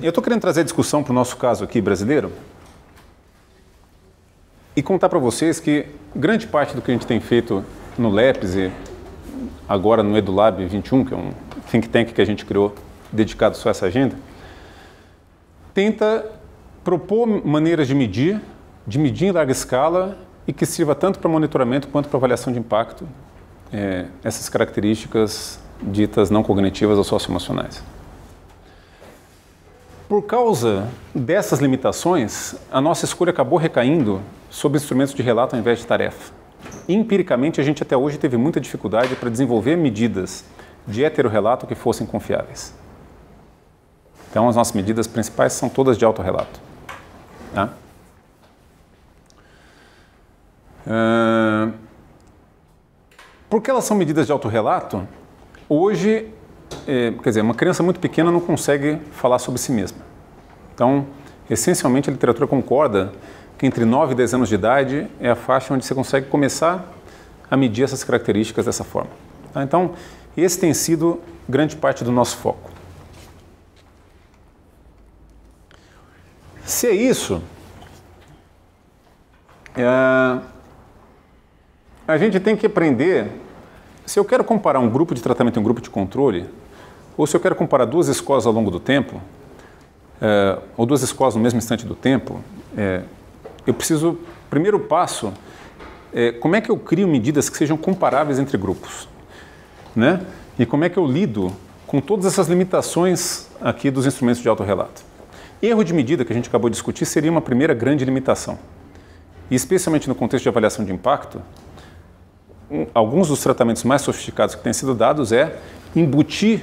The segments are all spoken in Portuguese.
Eu estou querendo trazer a discussão para o nosso caso aqui brasileiro e contar para vocês que grande parte do que a gente tem feito no LEPS e agora no EduLab 21, que é um think tank que a gente criou dedicado só a essa agenda, tenta propor maneiras de medir em larga escala e que sirva tanto para monitoramento quanto para avaliação de impacto, essas características ditas não cognitivas ou socioemocionais. Por causa dessas limitações, a nossa escolha acabou recaindo sobre instrumentos de relato ao invés de tarefa. Empiricamente, a gente até hoje teve muita dificuldade para desenvolver medidas de heterorrelato que fossem confiáveis. Então, as nossas medidas principais são todas de autorrelato. Tá? Porque elas são medidas de autorrelato, hoje, quer dizer, uma criança muito pequena não consegue falar sobre si mesma. Então, essencialmente, a literatura concorda que entre 9 e 10 anos de idade é a faixa onde você consegue começar a medir essas características dessa forma. Tá? Então, esse tem sido grande parte do nosso foco. Se é isso, a gente tem que aprender, se eu quero comparar um grupo de tratamento e um grupo de controle, ou se eu quero comparar duas escolas ao longo do tempo, ou duas escolas no mesmo instante do tempo, eu preciso, primeiro passo, como é que eu crio medidas que sejam comparáveis entre grupos, né? E como é que eu lido com todas essas limitações aqui dos instrumentos de autorrelato. Erro de medida, que a gente acabou de discutir, seria uma primeira grande limitação. E especialmente no contexto de avaliação de impacto, alguns dos tratamentos mais sofisticados que têm sido dados embutir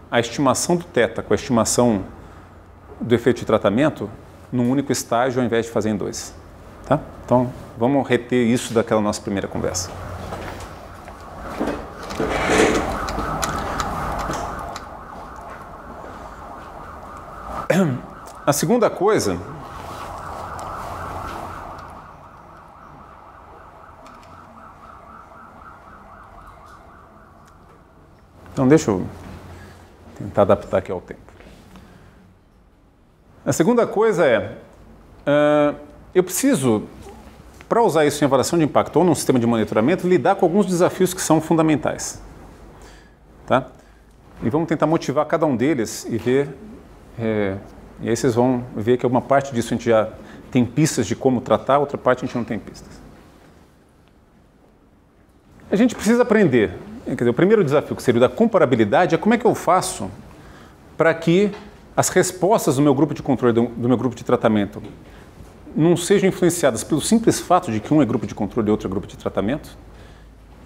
a estimação do θ com a estimação do efeito de tratamento num único estágio ao invés de fazer em dois. Tá? Então, vamos reter isso daquela nossa primeira conversa. A segunda coisa então deixa eu tentar adaptar aqui ao tempo. A segunda coisa eu preciso, para usar isso em avaliação de impacto ou num sistema de monitoramento, lidar com alguns desafios que são fundamentais. Tá? E vamos tentar motivar cada um deles e ver, e aí vocês vão ver que alguma parte disso a gente já tem pistas de como tratar, outra parte a gente não tem pistas. A gente precisa aprender, quer dizer, o primeiro desafio que seria o da comparabilidade é como é que eu faço para que as respostas do meu grupo de controle, do meu grupo de tratamento, não sejam influenciadas pelo simples fato de que um é grupo de controle e outro é grupo de tratamento.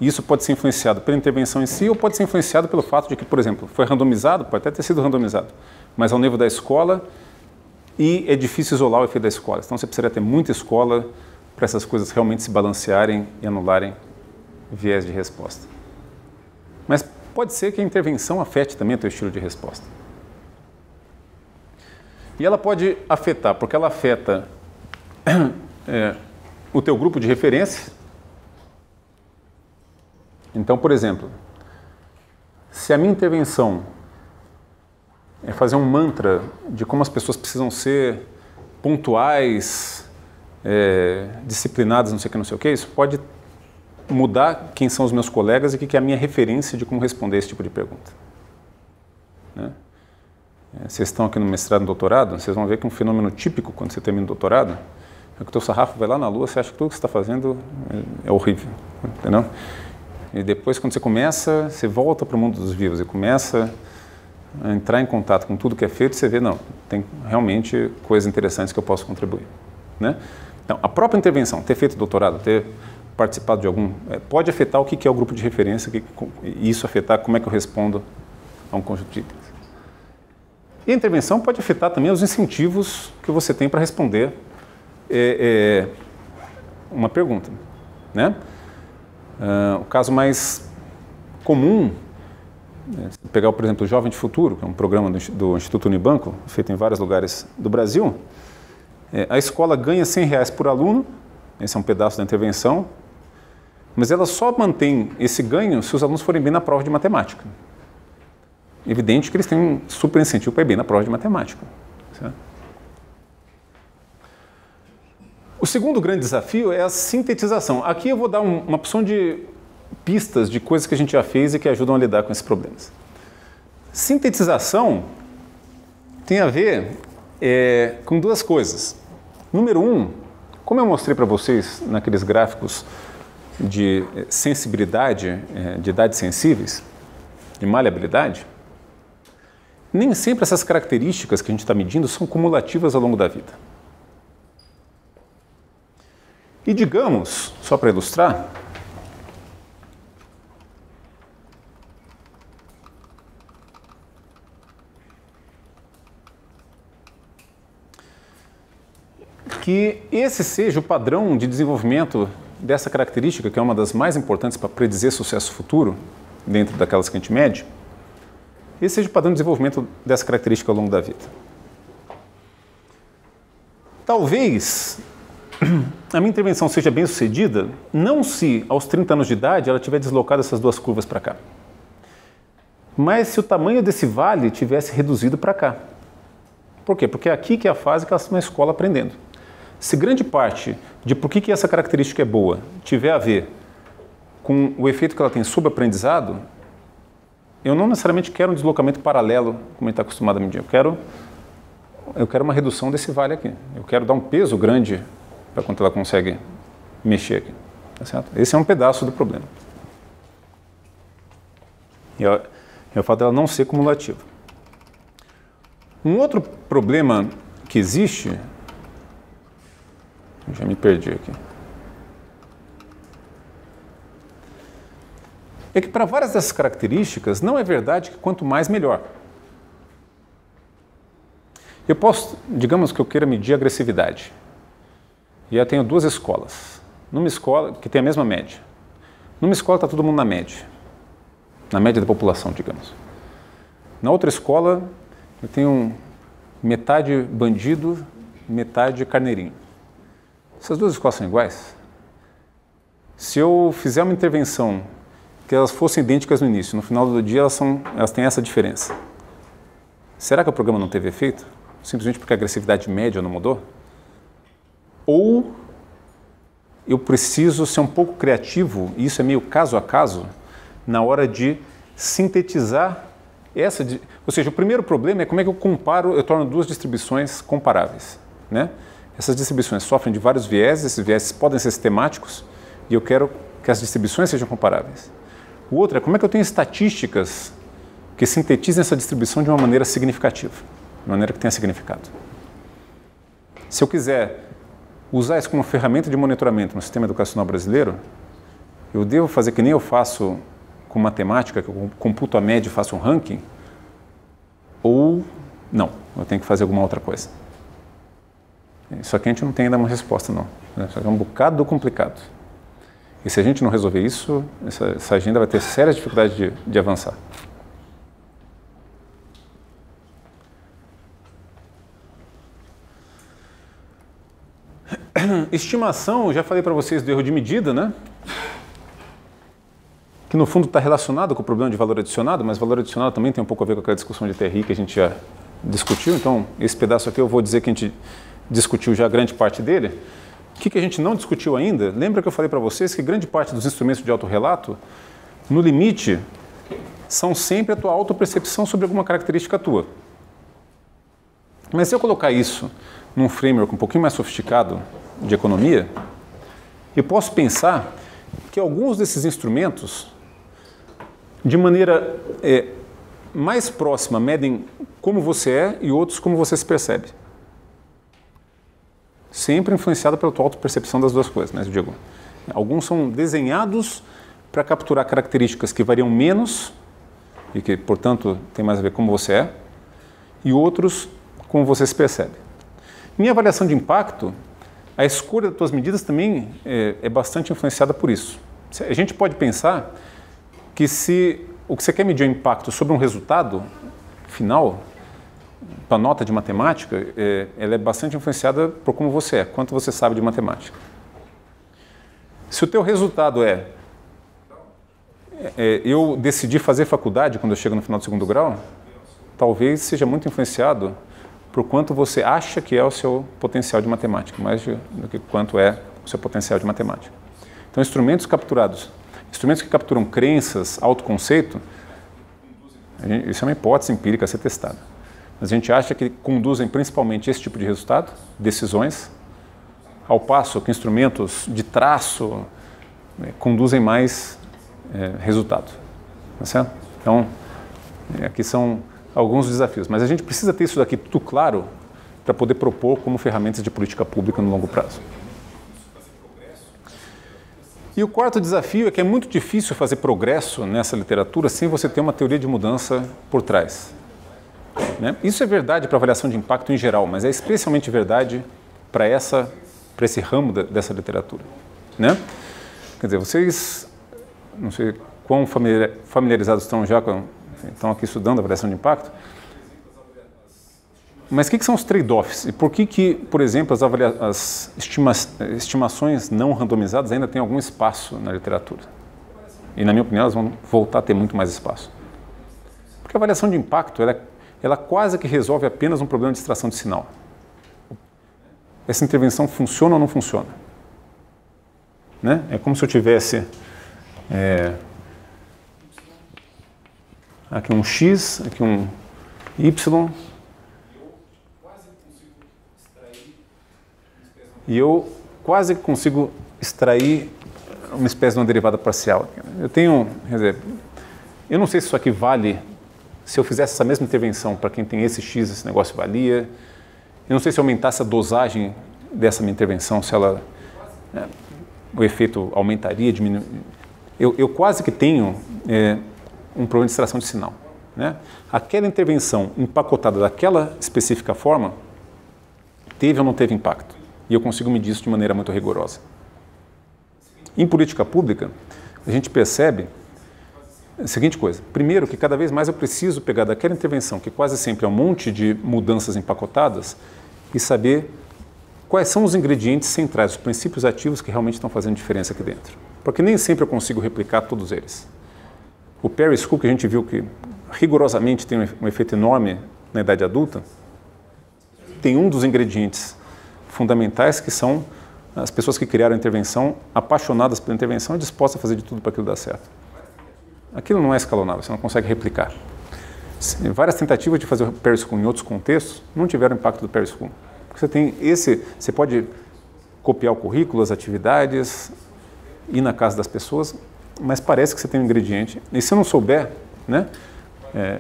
E isso pode ser influenciado pela intervenção em si ou pode ser influenciado pelo fato de que, por exemplo, foi randomizado, pode até ter sido randomizado, mas ao nível da escola e é difícil isolar o efeito da escola. Então você precisaria ter muita escola para essas coisas realmente se balancearem e anularem viés de resposta. Mas pode ser que a intervenção afete também o teu estilo de resposta. E ela pode afetar, porque ela afeta o teu grupo de referência. Então, por exemplo, se a minha intervenção é fazer um mantra de como as pessoas precisam ser pontuais, disciplinadas, não sei o que, isso pode mudar quem são os meus colegas e o que é a minha referência de como responder esse tipo de pergunta. Né? Vocês estão aqui no mestrado e no doutorado, vocês vão ver que um fenômeno típico quando você termina o doutorado é que o teu sarrafo vai lá na lua, você acha que tudo que você está fazendo é horrível, entendeu? E depois, quando você começa, você volta para o mundo dos vivos e começa a entrar em contato com tudo que é feito, você vê, não, tem realmente coisas interessantes que eu posso contribuir. Né? Então, a própria intervenção, ter feito doutorado, ter participado de algum, pode afetar o que é o grupo de referência e isso afetar como é que eu respondo a um conjunto de itens. E a intervenção pode afetar também os incentivos que você tem para responder uma pergunta. Né? O caso mais comum, se pegar, por exemplo, o Jovem de Futuro, que é um programa do Instituto Unibanco, feito em vários lugares do Brasil, a escola ganha R$100 por aluno, esse é um pedaço da intervenção, mas ela só mantém esse ganho se os alunos forem bem na prova de matemática. evidente que eles têm um super incentivo para ir bem na prova de matemática. Certo? O segundo grande desafio é a sintetização. Aqui eu vou dar uma opção de pistas de coisas que a gente já fez e que ajudam a lidar com esses problemas. Sintetização tem a ver com duas coisas. Número um, como eu mostrei para vocês naqueles gráficos de sensibilidade, de idades sensíveis, de maleabilidade, nem sempre essas características que a gente está medindo são cumulativas ao longo da vida. E digamos, só para ilustrar, que esse seja o padrão de desenvolvimento dessa característica, que é uma das mais importantes para predizer sucesso futuro, dentro daquelas que a gente mede, esse seja o padrão de desenvolvimento dessa característica ao longo da vida. Talvez a minha intervenção seja bem sucedida, não se aos 30 anos de idade ela tiver deslocado essas duas curvas para cá, mas se o tamanho desse vale tivesse reduzido para cá. Por quê? Porque é aqui que é a fase que elas estão na escola aprendendo. Se grande parte de por que essa característica é boa tiver a ver com o efeito que ela tem sobre o aprendizado, eu não necessariamente quero um deslocamento paralelo, como a gente está acostumado a medir. Eu quero uma redução desse vale aqui. Eu quero dar um peso grande para quanto ela consegue mexer aqui. Tá certo? Esse é um pedaço do problema. E é o fato dela não ser cumulativa. Um outro problema que existe... Já me perdi aqui. É que para várias dessas características, não é verdade que quanto mais, melhor. Eu posso, digamos que eu queira medir agressividade. E eu tenho duas escolas. Numa escola que tem a mesma média. Numa escola está todo mundo na média. Na média da população, digamos. Na outra escola, eu tenho metade bandido, metade carneirinho. Essas duas escolas são iguais? Se eu fizer uma intervenção que elas fossem idênticas no início, no final do dia elas têm essa diferença. Será que o programa não teve efeito? Simplesmente porque a agressividade média não mudou? Ou eu preciso ser um pouco criativo, e isso é meio caso a caso, na hora de sintetizar ou seja, o primeiro problema é como é que eu torno duas distribuições comparáveis, né? Essas distribuições sofrem de vários vieses, esses vieses podem ser sistemáticos, e eu quero que as distribuições sejam comparáveis. O outro é como é que eu tenho estatísticas que sintetizem essa distribuição de uma maneira significativa, de uma maneira que tenha significado. Se eu quiser usar isso como ferramenta de monitoramento no sistema educacional brasileiro, eu devo fazer que nem eu faço com matemática, que eu computo a média e faço um ranking, ou não, eu tenho que fazer alguma outra coisa. Isso aqui a gente não tem ainda uma resposta, não. Isso aqui é um bocado complicado. E se a gente não resolver isso, essa agenda vai ter sérias dificuldades de avançar. Estimação, eu já falei para vocês do erro de medida, né? Que no fundo está relacionado com o problema de valor adicionado, mas valor adicionado também tem um pouco a ver com aquela discussão de TRI que a gente já discutiu. Então, esse pedaço aqui eu vou dizer que a gente discutiu já grande parte dele. O que a gente não discutiu ainda? Lembra que eu falei para vocês que grande parte dos instrumentos de autorrelato, no limite, são sempre a tua autopercepção sobre alguma característica tua. Mas se eu colocar isso num framework um pouquinho mais sofisticado de economia, eu posso pensar que alguns desses instrumentos, de maneira mais próxima, medem como você é e outros como você se percebe. Sempre influenciado pela tua autopercepção das duas coisas, né, Diego? Alguns são desenhados para capturar características que variam menos e que, portanto, tem mais a ver com como você é, e outros como você se percebe. Minha avaliação de impacto, a escolha das tuas medidas também é bastante influenciada por isso. A gente pode pensar que se o que você quer medir é o impacto sobre um resultado final, tua nota de matemática, ela é bastante influenciada por como você é, quanto você sabe de matemática. Se o teu resultado eu decidi fazer faculdade quando eu chego no final do segundo grau, talvez seja muito influenciado por quanto você acha que é o seu potencial de matemática, mais do que quanto é o seu potencial de matemática. Então, instrumentos que capturam crenças, autoconceito, isso é uma hipótese empírica a ser testada. Mas a gente acha que conduzem principalmente esse tipo de resultado, decisões, ao passo que instrumentos de traço conduzem mais resultado. Tá certo? Então, aqui são alguns desafios. Mas a gente precisa ter isso daqui tudo claro para poder propor como ferramentas de política pública no longo prazo. E o quarto desafio é que é muito difícil fazer progresso nessa literatura sem você ter uma teoria de mudança por trás. Né? Isso é verdade para avaliação de impacto em geral, mas é especialmente verdade para esse ramo dessa literatura. Né? Quer dizer, vocês, não sei quão familiarizados estão já estão aqui estudando avaliação de impacto, mas o que são os trade-offs? E por que, por exemplo, as estimações não randomizadas ainda têm algum espaço na literatura? E, na minha opinião, elas vão voltar a ter muito mais espaço. Porque a avaliação de impacto, ela quase que resolve apenas um problema de extração de sinal. Essa intervenção funciona ou não funciona? Né? É como se eu tivesse aqui um X, aqui um Y, e eu quase consigo extrair uma espécie de uma derivada parcial. Eu não sei se isso aqui vale, se eu fizesse essa mesma intervenção para quem tem esse X, esse negócio valia. Eu não sei se aumentasse a dosagem dessa minha intervenção, se o efeito aumentaria, diminuiria. Eu quase que tenho um problema de extração de sinal. Né? Aquela intervenção empacotada daquela específica forma teve ou não teve impacto. E eu consigo medir isso de maneira muito rigorosa. Em política pública, a gente percebe a seguinte coisa. Primeiro, que cada vez mais eu preciso pegar daquela intervenção, que quase sempre é um monte de mudanças empacotadas, e saber quais são os ingredientes centrais, os princípios ativos que realmente estão fazendo diferença aqui dentro. Porque nem sempre eu consigo replicar todos eles. O Paris School, que a gente viu que rigorosamente tem um efeito enorme na idade adulta, tem um dos ingredientes fundamentais que são as pessoas que criaram a intervenção, apaixonadas pela intervenção e dispostas a fazer de tudo para aquilo dar certo. Aquilo não é escalonável, você não consegue replicar. Várias tentativas de fazer o Paris School em outros contextos não tiveram impacto do Paris School. Porque você pode copiar o currículo, as atividades, ir na casa das pessoas, mas parece que você tem um ingrediente. E se eu não souber, né,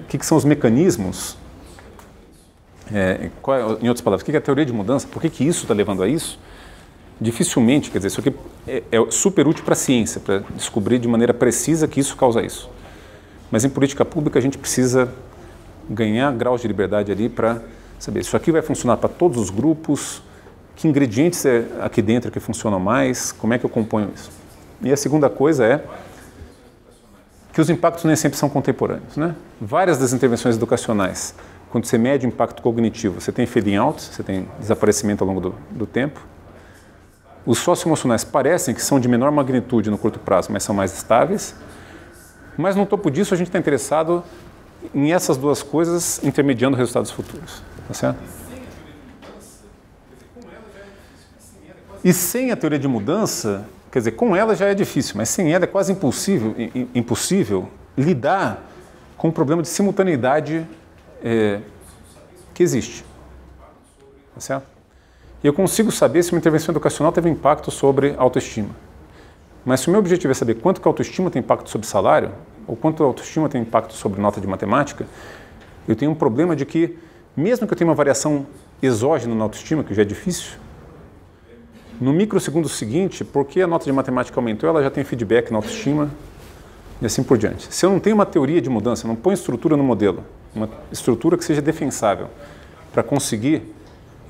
que são os mecanismos, em outras palavras, o que é a teoria de mudança, por que isso está levando a isso, dificilmente, quer dizer, isso aqui é super útil para a ciência, para descobrir de maneira precisa que isso causa isso. Mas em política pública a gente precisa ganhar graus de liberdade ali para saber, isso aqui vai funcionar para todos os grupos, que ingredientes aqui dentro que funcionam mais, como é que eu componho isso. E a segunda coisa é que os impactos nem sempre são contemporâneos. Né? Várias das intervenções educacionais, quando você mede o impacto cognitivo, você tem fading out, você tem desaparecimento ao longo do tempo. Os socioemocionais parecem que são de menor magnitude no curto prazo, mas são mais estáveis. Mas no topo disso a gente está interessado em essas duas coisas intermediando resultados futuros. Tá certo? E sem a teoria de mudança, quer dizer, com ela já é difícil, mas sem ela é quase impossível lidar com o problema de simultaneidade que existe. Tá certo? E eu consigo saber se uma intervenção educacional teve impacto sobre autoestima. Mas se o meu objetivo é saber quanto que a autoestima tem impacto sobre salário, ou quanto a autoestima tem impacto sobre nota de matemática, eu tenho um problema de que, mesmo que eu tenha uma variação exógena na autoestima, que já é difícil, no microsegundo seguinte, porque a nota de matemática aumentou, ela já tem feedback na autoestima e assim por diante. Se eu não tenho uma teoria de mudança, eu não ponho estrutura no modelo, uma estrutura que seja defensável para conseguir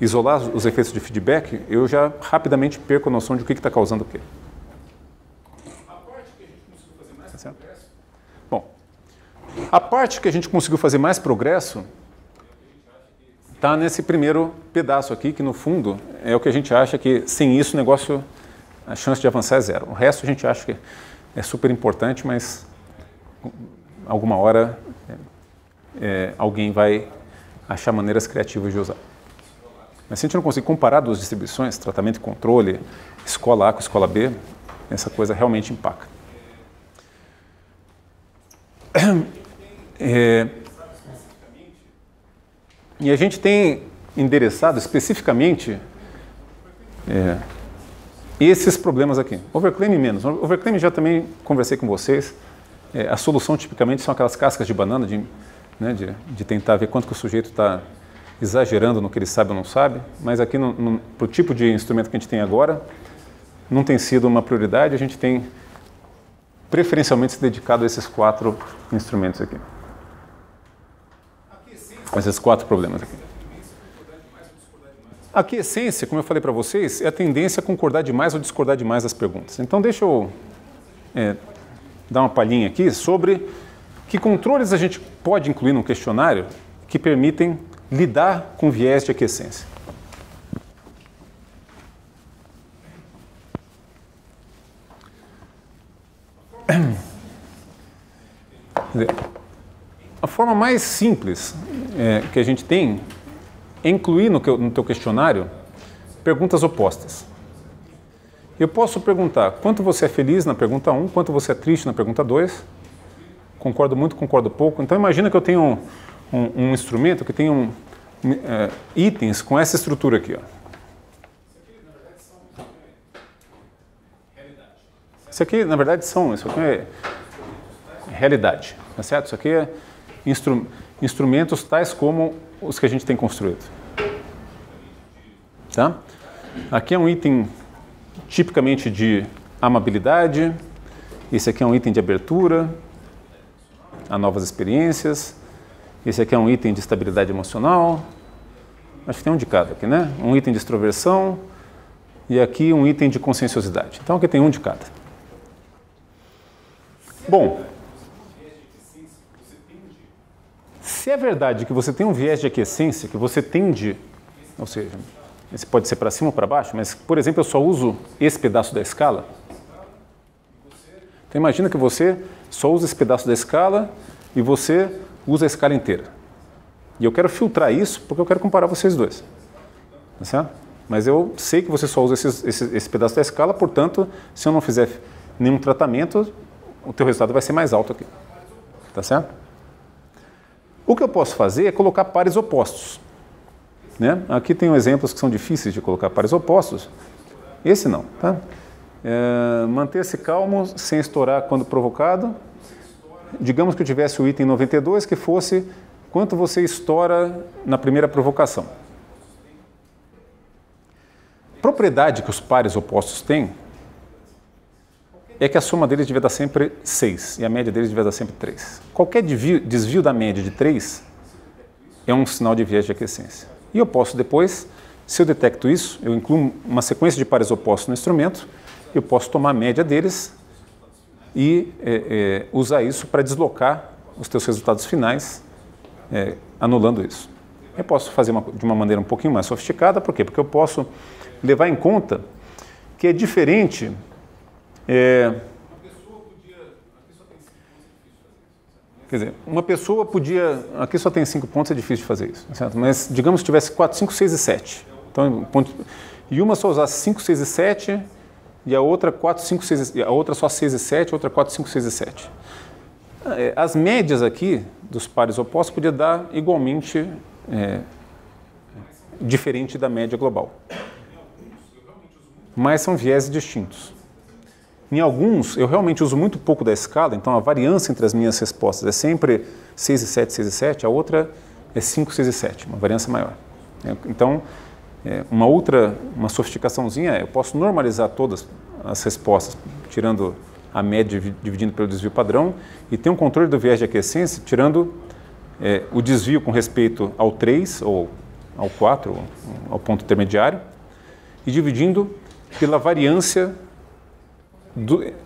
isolar os efeitos de feedback, eu já rapidamente perco a noção de o que está causando o quê. Bom, a parte que a gente conseguiu fazer mais progresso está nesse primeiro pedaço aqui, que no fundo é o que a gente acha que sem isso o negócio, a chance de avançar é zero. O resto a gente acha que é super importante, mas alguma hora alguém vai achar maneiras criativas de usar. Mas se a gente não conseguir comparar duas distribuições, tratamento e controle, escola A com escola B, essa coisa realmente impacta. E a gente tem endereçado especificamente esses problemas aqui. Overclaim menos. Overclaim já também conversei com vocês. A solução tipicamente são aquelas cascas de banana, de tentar ver quanto que o sujeito está exagerando no que ele sabe ou não sabe, mas aqui para o tipo de instrumento que a gente tem agora, não tem sido uma prioridade, a gente tem preferencialmente se dedicado a esses 4 instrumentos aqui. Esses 4 problemas aqui. A aquiescência, como eu falei para vocês, é a tendência a concordar demais ou discordar demais das perguntas. Então deixa eu dar uma palhinha aqui sobre que controles a gente pode incluir num questionário que permitem lidar com viés de aquiescência. A forma mais simples que a gente tem é incluir no teu questionário perguntas opostas. Eu posso perguntar quanto você é feliz na pergunta 1, quanto você é triste na pergunta 2, concordo muito, concordo pouco. Então imagina que eu tenho um instrumento que tem itens com essa estrutura aqui. Ó. Isso aqui, na verdade, isso aqui é realidade, tá certo? Isso aqui é instrumentos tais como os que a gente tem construído. Tá? Aqui é um item tipicamente de amabilidade, esse aqui é um item de abertura a novas experiências, esse aqui é um item de estabilidade emocional, acho que tem um de cada aqui, né? Um item de extroversão e aqui um item de conscienciosidade. Então aqui tem um de cada. Bom, se é verdade que você tem um viés de aquiescência, que você tende, ou seja, esse pode ser para cima ou para baixo, mas, por exemplo, eu só uso esse pedaço da escala. Então imagina que você só usa esse pedaço da escala e você usa a escala inteira. E eu quero filtrar isso porque eu quero comparar vocês dois. Tá certo? Mas eu sei que você só usa esse pedaço da escala, portanto, se eu não fizer nenhum tratamento, o teu resultado vai ser mais alto aqui. Tá certo? O que eu posso fazer é colocar pares opostos. Né? Aqui tem exemplos que são difíceis de colocar pares opostos. Esse não. Tá? Manter-se calmo sem estourar quando provocado. Digamos que eu tivesse o item 92, que fosse quanto você estoura na primeira provocação. Propriedade que os pares opostos têm é que a soma deles devia dar sempre 6 e a média deles devia dar sempre 3. Qualquer desvio da média de 3 é um sinal de viés de aquiescência. E eu posso depois, se eu detecto isso, eu incluo uma sequência de pares opostos no instrumento, eu posso tomar a média deles e usar isso para deslocar os teus resultados finais, anulando isso. Eu posso fazer de uma maneira um pouquinho mais sofisticada, por quê? Porque eu posso levar em conta que é diferente. Quer dizer, uma pessoa podia... Aqui só tem 5 pontos, é difícil de fazer isso, certo? Mas digamos que tivesse 4, 5, 6 e 7. Então, e uma só usasse 5, 6 e 7, e a outra 4, 5, 6 e... A outra só 6 e 7, a outra 4, 5, 6 e 7. As médias aqui dos pares opostos podia dar igualmente diferente da média global. Mas são vieses distintos. Em alguns, eu realmente uso muito pouco da escala, então a variância entre as minhas respostas é sempre 6 e 7, 6 e 7, a outra é 5, 6 e 7, uma variância maior. Então, uma sofisticaçãozinha eu posso normalizar todas as respostas, tirando a média dividindo pelo desvio padrão, e ter um controle do viés de aquiescência, tirando o desvio com respeito ao 3, ou ao 4, ou ao ponto intermediário, e dividindo pela variância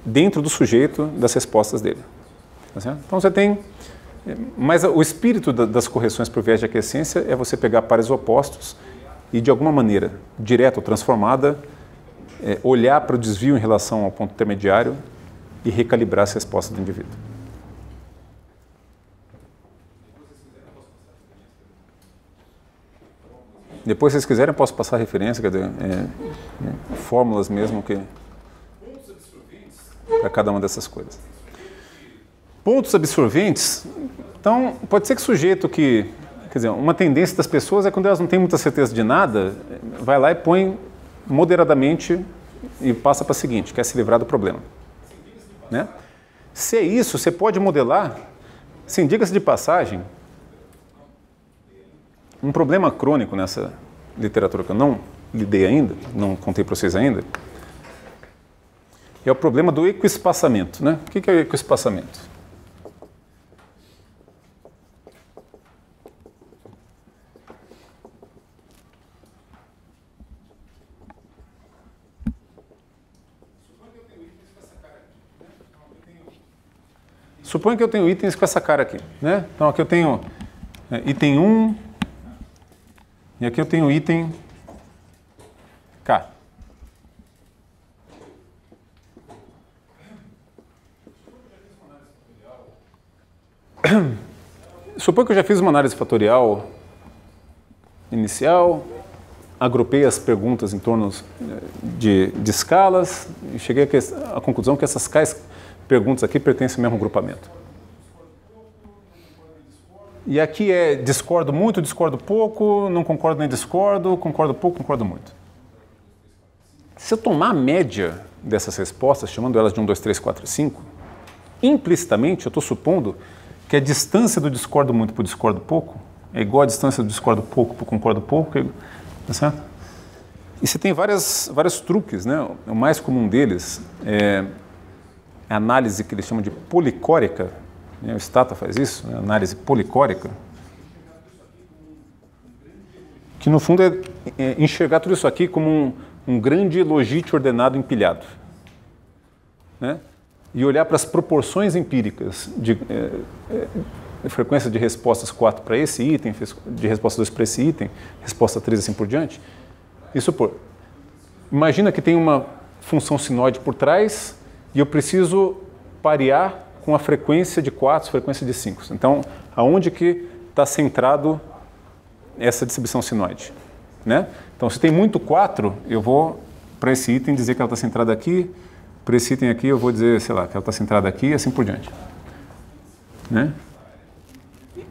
dentro do sujeito das respostas dele. Tá certo? Então você tem... Mas o espírito das correções por viés de aquiescência é você pegar pares opostos e, de alguma maneira, direta ou transformada, olhar para o desvio em relação ao ponto intermediário e recalibrar as respostas do indivíduo. Depois, se vocês quiserem, eu posso passar referência, quer dizer, fórmulas mesmo que para cada uma dessas coisas. Pontos absorventes, então, pode ser que o sujeito que, quer dizer, uma tendência das pessoas é quando elas não têm muita certeza de nada, vai lá e põe moderadamente e passa para o seguinte, quer se livrar do problema. Né? Se é isso, você pode modelar, sim, diga-se de passagem, um problema crônico nessa literatura que eu não lidei ainda, não contei para vocês ainda, é o problema do ecoespaçamento. Né? O que é o ecoespaçamento? Suponha que eu tenho itens com essa cara aqui. Né? Então aqui eu tenho item 1 e aqui eu tenho item K. Suponho que eu já fiz uma análise fatorial inicial, agrupei as perguntas em torno de escalas e cheguei à conclusão que essas perguntas aqui pertencem ao mesmo grupamento. E aqui é discordo muito, discordo pouco, não concordo nem discordo, concordo pouco, concordo muito. Se eu tomar a média dessas respostas, chamando elas de 1, 2, 3, 4 e 5, implicitamente eu estou supondo que a distância do discordo muito para o discordo pouco é igual à distância do discordo pouco para o concordo pouco, tá certo? E você tem vários truques, né? O mais comum deles é a análise que eles chamam de policórica, né? O Stata faz isso, né? Análise policórica, que no fundo é enxergar tudo isso aqui como um grande logite ordenado empilhado, né? E olhar para as proporções empíricas de frequência de respostas 4 para esse item, de resposta 2 para esse item, resposta 3 assim por diante, e supor, imagina que tem uma função sinoide por trás e eu preciso parear com a frequência de 4, frequência de 5. Então, aonde que está centrado essa distribuição sinoide? Né? Então, se tem muito 4, eu vou para esse item dizer que ela está centrada aqui, para esse item aqui eu vou dizer, sei lá, que ela está centrada aqui e assim por diante. Né?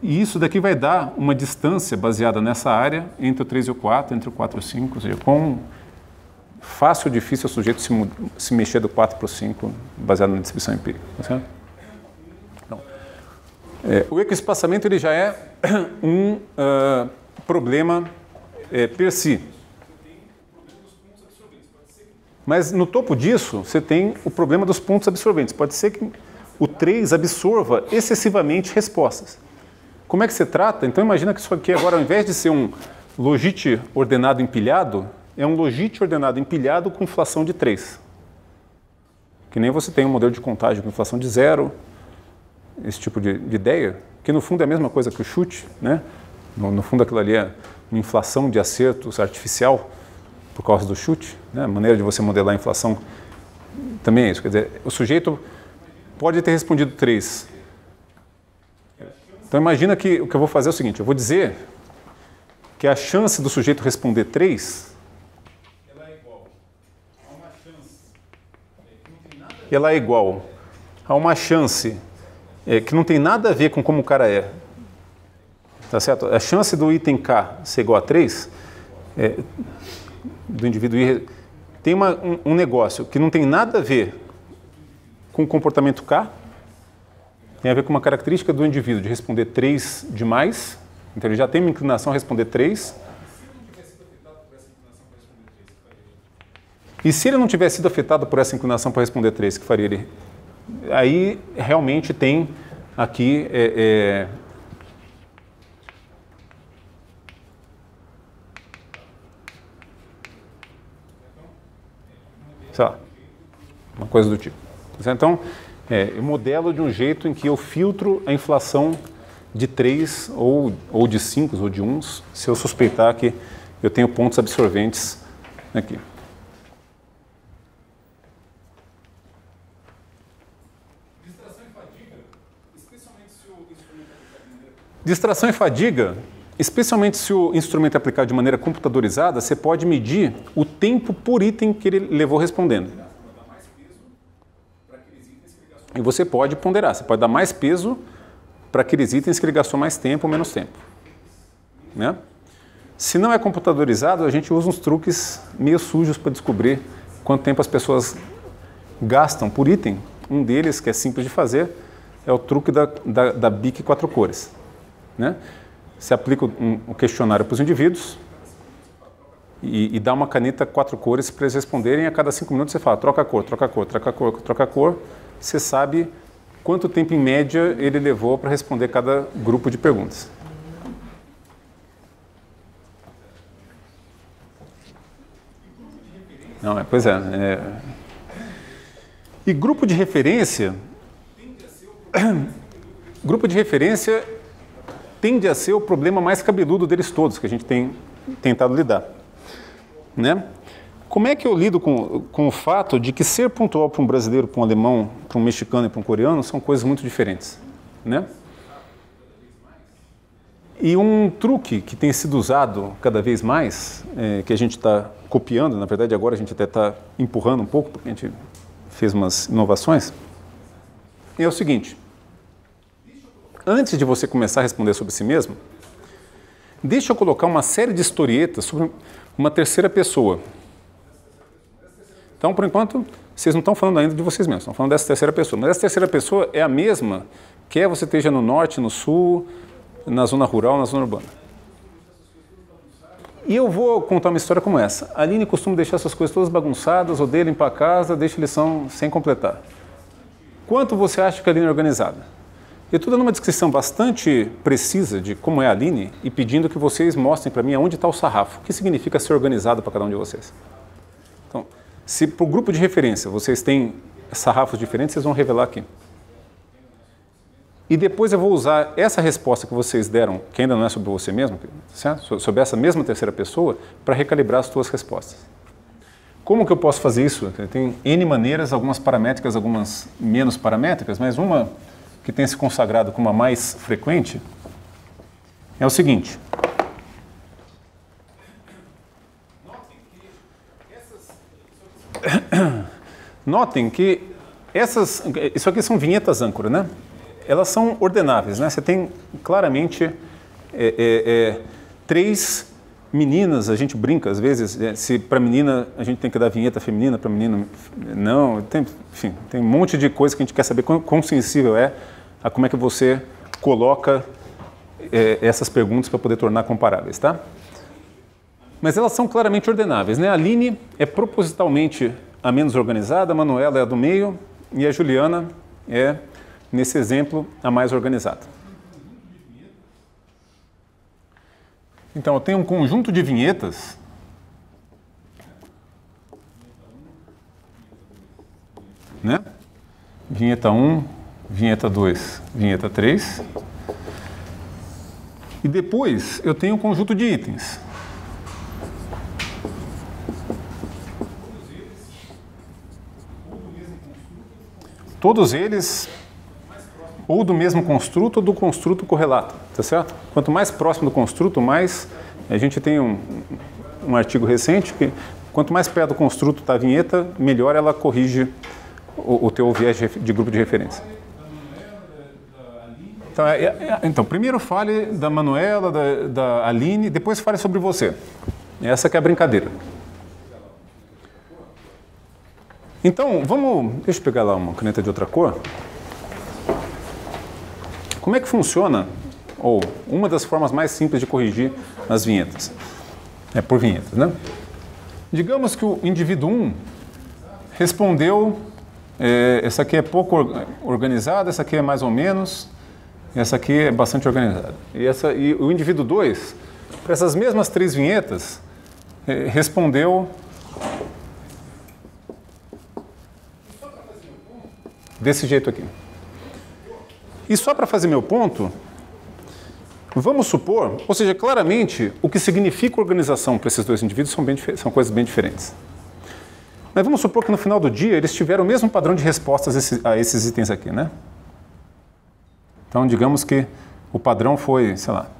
E isso daqui vai dar uma distância baseada nessa área entre o 3 e o 4, entre o 4 e o 5, ou seja, quão fácil ou difícil é o sujeito se mexer do 4 para o 5 baseado na distribuição empírica. Tá certo? Então, o ecoespaçamento ele já é um problema per si. Mas no topo disso, você tem o problema dos pontos absorventes. Pode ser que o 3 absorva excessivamente respostas. Como é que você trata? Então imagina que isso aqui agora, ao invés de ser um logite ordenado empilhado, é um logite ordenado empilhado com inflação de 3. Que nem você tem um modelo de contagem com inflação de 0, esse tipo de ideia, que no fundo é a mesma coisa que o chute, né? No fundo aquilo ali é uma inflação de acertos artificial por causa do chute, né? A maneira de você modelar a inflação também é isso. Quer dizer, o sujeito pode ter respondido 3. Então imagina que o que eu vou fazer é o seguinte, eu vou dizer que a chance do sujeito responder 3 ela é igual a uma chance que não tem nada a ver com como o cara é. Tá certo? A chance do item K ser igual a 3 do indivíduo I tem um negócio que não tem nada a ver com o comportamento K, tem a ver com uma característica do indivíduo de responder 3 demais, então ele já tem uma inclinação a responder 3. E se ele não tivesse sido afetado por essa inclinação para responder 3, que faria ele? Aí realmente tem aqui sei lá, uma coisa do tipo. Então, eu modelo de um jeito em que eu filtro a inflação de 3 ou de 5 ou de 1, se eu suspeitar que eu tenho pontos absorventes aqui. Distração e fadiga, especialmente se o instrumento é aplicado de maneira computadorizada, você pode medir o tempo por item que ele levou respondendo. E você pode ponderar, você pode dar mais peso para aqueles itens que ele gastou mais tempo ou menos tempo. Né? Se não é computadorizado, a gente usa uns truques meio sujos para descobrir quanto tempo as pessoas gastam por item. Um deles, que é simples de fazer, é o truque da BIC 4 cores. Né? Você aplica um questionário para os indivíduos e dá uma caneta 4 cores para eles responderem, e a cada 5 minutos você fala, troca a cor, troca a cor, troca a cor, troca a cor. Você sabe quanto tempo, em média, ele levou para responder cada grupo de perguntas. Não, pois é. E grupo de referência... Grupo de referência tende a ser o problema mais cabeludo deles todos, que a gente tem tentado lidar. Né? Como é que eu lido com o fato de que ser pontual para um brasileiro, para um alemão, para um mexicano e para um coreano são coisas muito diferentes? Né? E um truque que tem sido usado cada vez mais, que a gente está copiando, na verdade agora a gente até está empurrando um pouco, porque a gente fez umas inovações, é o seguinte: antes de você começar a responder sobre si mesmo, deixa eu colocar uma série de historietas sobre uma terceira pessoa. Então, por enquanto, vocês não estão falando ainda de vocês mesmos, estão falando dessa terceira pessoa. Mas essa terceira pessoa é a mesma, quer você esteja no norte, no sul, na zona rural, na zona urbana. E eu vou contar uma história como essa. A Aline costuma deixar essas coisas todas bagunçadas, odeia limpar a casa, deixa a lição sem completar. Quanto você acha que a Aline é organizada? Eu estou dando uma descrição bastante precisa de como é a Aline e pedindo que vocês mostrem para mim aonde está o sarrafo. O que significa ser organizado para cada um de vocês? Então, se para o grupo de referência vocês têm sarrafos diferentes, vocês vão revelar aqui. E depois eu vou usar essa resposta que vocês deram, que ainda não é sobre você mesmo, certo? Sobre essa mesma terceira pessoa, para recalibrar as suas respostas. Como que eu posso fazer isso? Tem N maneiras, algumas paramétricas, algumas menos paramétricas, mas uma que tem se consagrado como a mais frequente é o seguinte. Notem que isso aqui são vinhetas âncora, né? Elas são ordenáveis, né? Você tem claramente 3 meninas, a gente brinca às vezes, se para menina a gente tem que dar vinheta feminina, para menino não, enfim, tem um monte de coisa que a gente quer saber quão sensível é a como é que você coloca essas perguntas para poder tornar comparáveis, tá? Mas elas são claramente ordenáveis, né? A Aline é propositalmente a menos organizada, a Manuela é a do meio e a Juliana é, nesse exemplo, a mais organizada. Então, eu tenho um conjunto de vinhetas né? Vinheta 1, vinheta 2, vinheta 3. E depois eu tenho um conjunto de itens. Todos eles ou do mesmo construto ou do construto correlato, tá certo? Quanto mais próximo do construto, mais... A gente tem um artigo recente que quanto mais perto do construto está a vinheta, melhor ela corrige o teu viés de grupo de referência. Então, primeiro fale da Manuela, da Aline, depois fale sobre você. Essa que é a brincadeira. Então, deixa eu pegar lá uma caneta de outra cor. Como é que funciona, ou uma das formas mais simples de corrigir as vinhetas? É por vinhetas, né? Digamos que o indivíduo 1 respondeu, essa aqui é pouco organizada, essa aqui é mais ou menos, essa aqui é bastante organizada. E o indivíduo 2, para essas mesmas 3 vinhetas, respondeu desse jeito aqui. E só para fazer meu ponto, vamos supor, ou seja, claramente, o que significa organização para esses 2 indivíduos são coisas bem diferentes. Mas vamos supor que no final do dia eles tiveram o mesmo padrão de respostas a esses itens aqui, né? Então, digamos que o padrão foi, sei lá,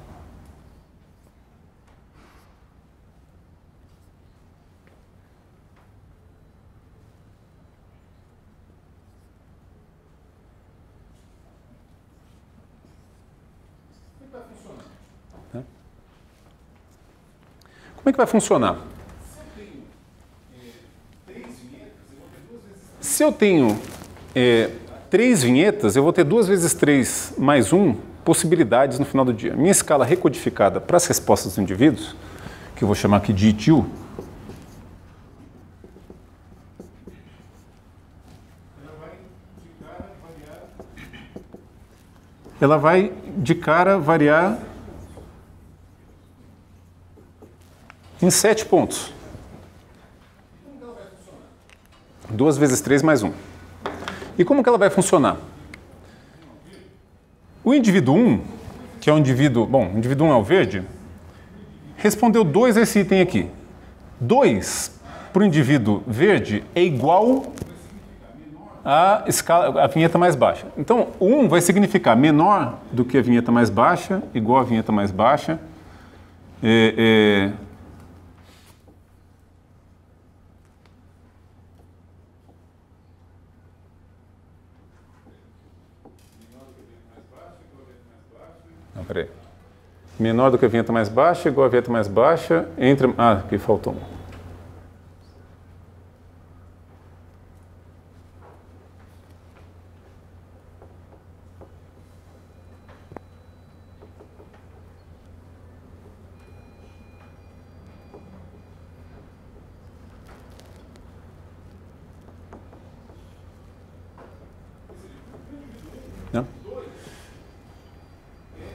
Como é que vai funcionar? Se eu tenho 3 vinhetas, eu vou ter 2 vezes 3 mais 1 possibilidades no final do dia. Minha escala recodificada para as respostas dos indivíduos, que eu vou chamar aqui de ITU, ela vai de cara variar em 7 pontos. 2 vezes 3 mais 1. E como que ela vai funcionar? O indivíduo 1, que é o indivíduo... Bom, o indivíduo 1 é o verde, respondeu 2 a esse item aqui. 2 para o indivíduo verde é igual a vinheta mais baixa. Então, o 1 vai significar menor do que a vinheta mais baixa, igual a vinheta mais baixa. Não, peraí. Menor do que a vinheta mais baixa, igual a vinheta mais baixa, entre... Ah, aqui faltou um.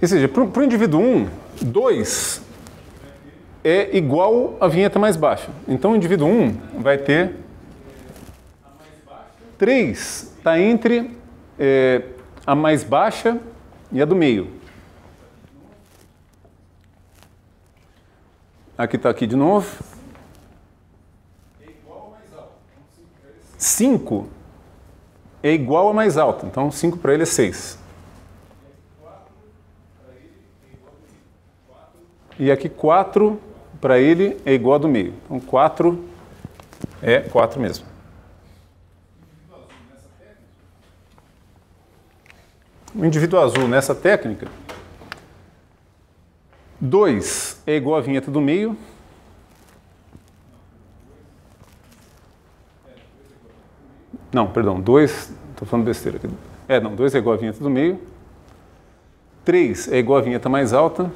Ou seja, para o indivíduo 1, 2 é igual à vinheta mais baixa. Então, o indivíduo 1 vai ter 3, está entre a mais baixa e a do meio. Aqui está aqui de novo. 5 é igual a mais alta. Então, 5 para ele é 6. E aqui 4 para ele é igual a do meio. Então 4 é 4 mesmo. O indivíduo azul nessa técnica, 2 é igual a vinheta do meio. Não, perdão, 2, estou falando besteira aqui. 2 é igual a vinheta do meio. 3 é igual a vinheta mais alta.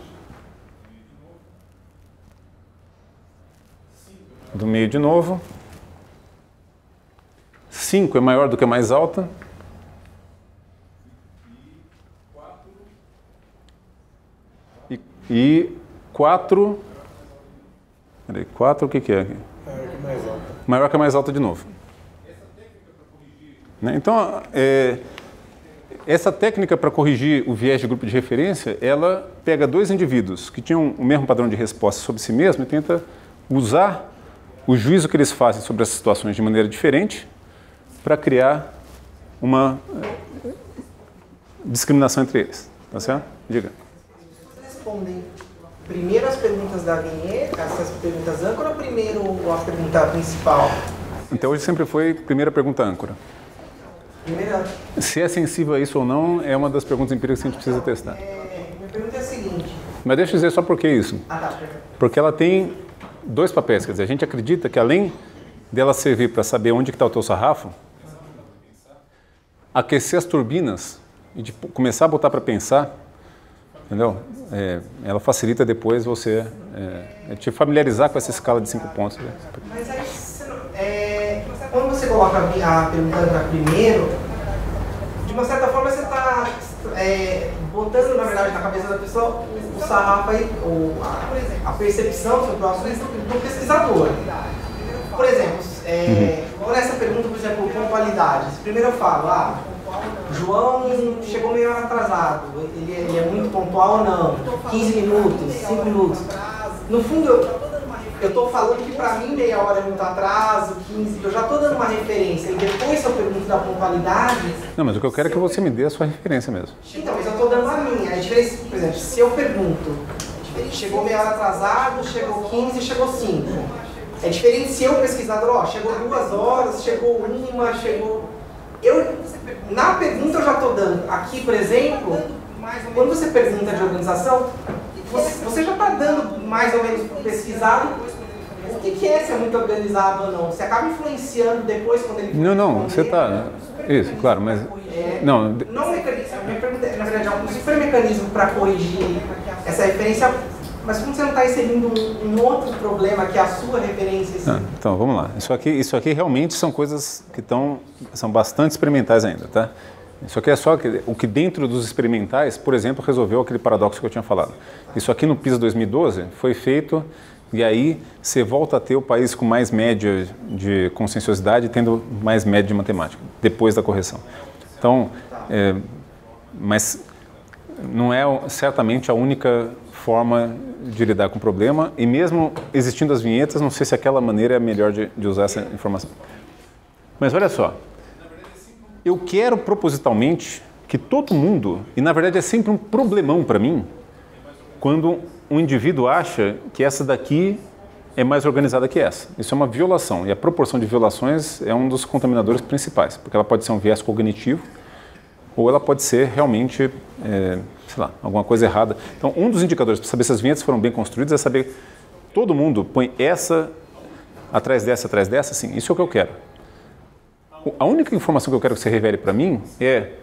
Do meio de novo. 5 é maior do que a mais alta. E 4... Peraí, 4 o que é aqui? Maior que a mais alta. Maior que a mais alta de novo. Então, essa técnica para corrigir o viés de grupo de referência, ela pega 2 indivíduos que tinham o mesmo padrão de resposta sobre si mesmo e tenta usar o juízo que eles fazem sobre essas situações de maneira diferente para criar uma discriminação entre eles. Tá certo? Diga. Vocês respondem primeiro as perguntas da vinheta, essas perguntas âncora, ou primeiro a pergunta principal? Até hoje sempre foi primeira pergunta âncora. Primeira... Se é sensível a isso ou não, é uma das perguntas empíricas que a gente precisa testar. Minha pergunta é a seguinte... Mas deixa eu dizer só por que isso. Ah, tá, perfeito. Porque ela tem 2 papéis, quer dizer, a gente acredita que além dela servir para saber onde está o teu sarrafo, aquecer as turbinas e de começar a botar para pensar, entendeu? Ela facilita depois você te familiarizar com essa escala de 5 pontos. Né? Mas aí, quando você coloca a pergunta primeiro, de uma certa forma você está botando, na verdade, na cabeça da pessoa o sarrafo aí, a percepção sobre o assunto do pesquisador. Por exemplo, quando essa pergunta, por exemplo, pontualidades, primeiro eu falo, João chegou meia hora atrasado, ele é muito pontual ou não? 15 minutos, 5 minutos. No fundo, eu estou falando que para mim meia hora é muito atraso, 15, eu já estou dando uma referência. E depois, se eu pergunto da pontualidade... Não, mas o que eu quero é que você me dê a sua referência mesmo. Então, mas eu estou dando a minha. A diferença, por exemplo, se eu pergunto, chegou meia hora atrasado, chegou 15, chegou 5. É diferente se eu, pesquisador, chegou 2 horas, chegou 1, chegou... Na pergunta eu já estou dando. Aqui, por exemplo, quando você pergunta de organização, você já está dando mais ou menos pesquisado o que é ser muito organizado ou não. Você acaba influenciando depois quando ele... Não, você está... Isso, claro, mas... Não mecanismo, a minha pergunta é, na verdade, é um super mecanismo para corrigir essa referência, mas como você não está inserindo um outro problema que é a sua referência? Assim? Então, vamos lá. Isso aqui realmente são coisas que são bastante experimentais ainda, tá? Isso aqui é só o que dentro dos experimentais, por exemplo, resolveu aquele paradoxo que eu tinha falado. Isso aqui no PISA 2012 foi feito e aí você volta a ter o país com mais média de conscienciosidade tendo mais média de matemática, depois da correção. Então, mas não é certamente a única forma de lidar com o problema e mesmo existindo as vinhetas, não sei se aquela maneira é a melhor de usar essa informação. Mas olha só, eu quero propositalmente que todo mundo, e na verdade é sempre um problemão para mim, quando um indivíduo acha que essa daqui é mais organizada que essa. Isso é uma violação, e a proporção de violações é um dos contaminadores principais, porque ela pode ser um viés cognitivo, ou ela pode ser realmente, sei lá, alguma coisa errada. Então, um dos indicadores para saber se as vinhetas foram bem construídas é saber, todo mundo põe essa atrás dessa, sim, isso é o que eu quero. A única informação que eu quero que você revele para mim é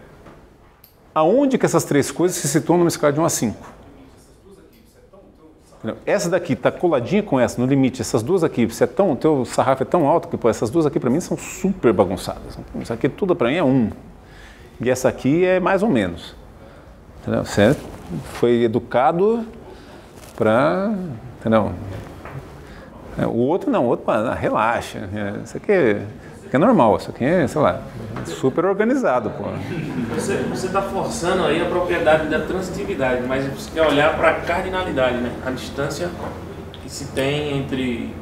aonde que essas três coisas se situam numa escala de 1 a 5. Essa daqui está coladinha com essa, no limite. Essas duas aqui, o teu sarrafo é tão alto que essas duas aqui para mim são super bagunçadas. Isso aqui tudo para mim é 1. E essa aqui é mais ou menos. Entendeu? Você foi educado para... Entendeu? O outro não, relaxa. Isso aqui é normal, isso aqui é, sei lá, super organizado, pô. Você está forçando aí a propriedade da transitividade, mas você quer olhar para a cardinalidade, né? A distância que se tem entre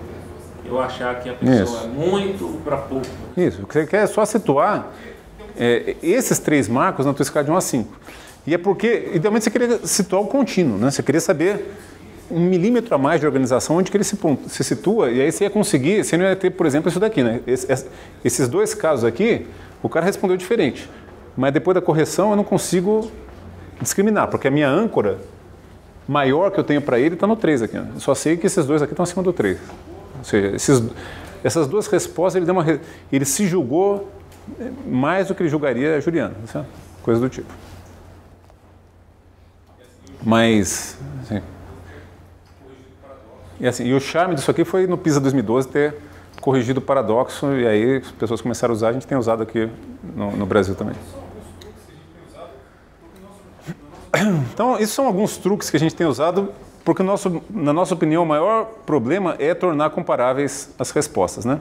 eu achar que a pessoa é muito para pouco. Isso, o que você quer é só situar esses três marcos na tua escala de 1 a 5. E é porque, idealmente, você queria situar o contínuo, né? Você queria saber 1 milímetro a mais de organização, onde que ele se situa, e aí você ia conseguir, você não ia ter, por exemplo, isso daqui, né? Esses dois casos aqui, o cara respondeu diferente, mas depois da correção eu não consigo discriminar, porque a minha âncora maior que eu tenho para ele está no 3 aqui, né? Eu só sei que esses dois aqui estão acima do 3. Ou seja, essas duas respostas, ele se julgou mais do que ele julgaria a Juliana, certo? Coisa do tipo. Mas, assim... E o charme disso aqui foi no PISA 2012 ter corrigido o paradoxo e aí as pessoas começaram a usar, a gente tem usado aqui no Brasil também. Então, isso são alguns truques que a gente tem usado porque, na nossa opinião, o maior problema é tornar comparáveis as respostas, né?